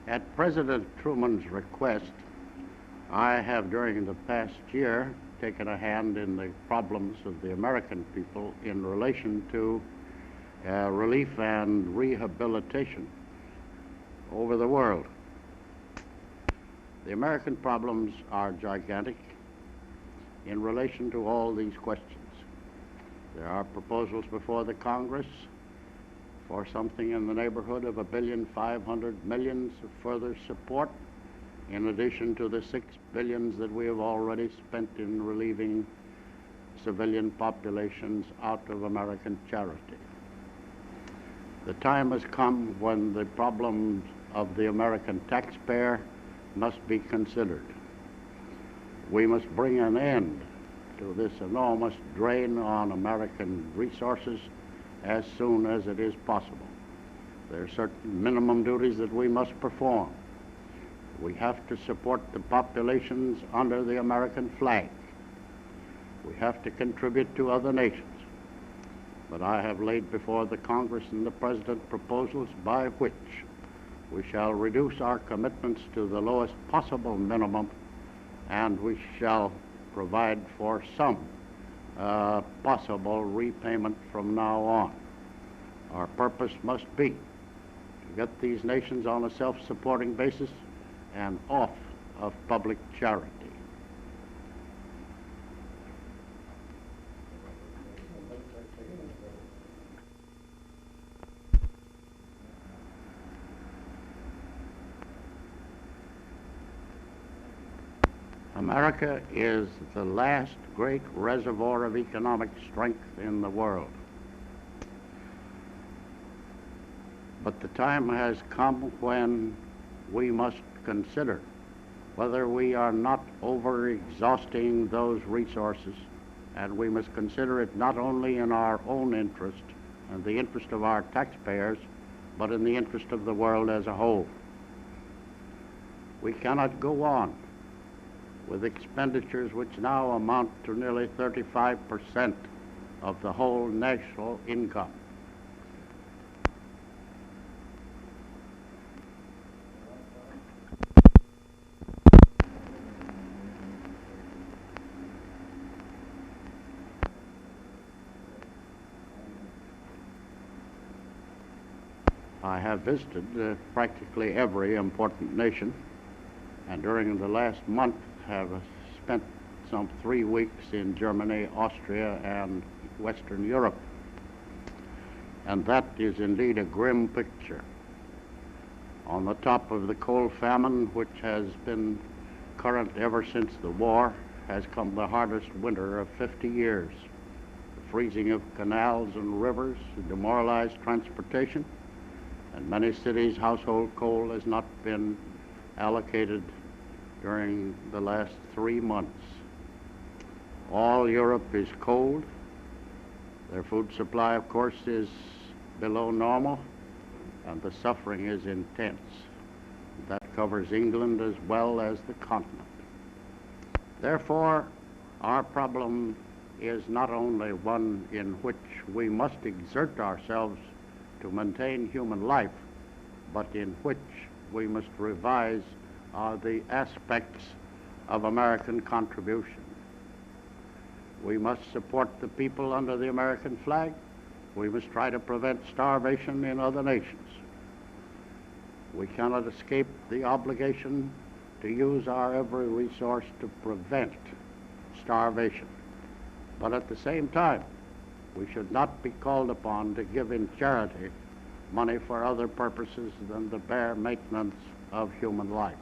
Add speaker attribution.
Speaker 1: At President Truman's request, I have during the past year taken a hand in the problems of the American people in relation to relief and rehabilitation over the world. The American problems are gigantic in relation to all these questions. There are proposals before the Congress for something in the neighborhood of $1,500,000,000 of further support, in addition to the $6 billion that we have already spent in relieving civilian populations out of American charity. The time has come when the problems of the American taxpayer must be considered. We must bring an end to this enormous drain on American resources as soon as it is possible. There are certain minimum duties that we must perform. We have to support the populations under the American flag. We have to contribute to other nations. But I have laid before the Congress and the President proposals by which we shall reduce our commitments to the lowest possible minimum, and we shall provide for some possible repayment from now on. Our purpose must be to get these nations on a self-supporting basis and off of public charity. America is the last great reservoir of economic strength in the world. But the time has come when we must consider whether we are not overexhausting those resources, and we must consider it not only in our own interest and the interest of our taxpayers, but in the interest of the world as a whole. We cannot go on with expenditures which now amount to nearly 35% of the whole national income. I have visited practically every important nation, and during the last month have spent some 3 weeks in Germany, Austria, and Western Europe. And that is indeed a grim picture. On the top of the coal famine, which has been current ever since the war, has come the hardest winter of 50 years. The freezing of canals and rivers, demoralized transportation, and many cities' household coal has not been allocated during the last 3 months. All Europe is cold. Their food supply, of course, is below normal, and the suffering is intense. That covers England as well as the continent. Therefore, our problem is not only one in which we must exert ourselves to maintain human life, but in which we must revise the aspects of American contribution. We must support the people under the American flag. We must try to prevent starvation in other nations. We cannot escape the obligation to use our every resource to prevent starvation. But at the same time, we should not be called upon to give in charity money for other purposes than the bare maintenance of human life.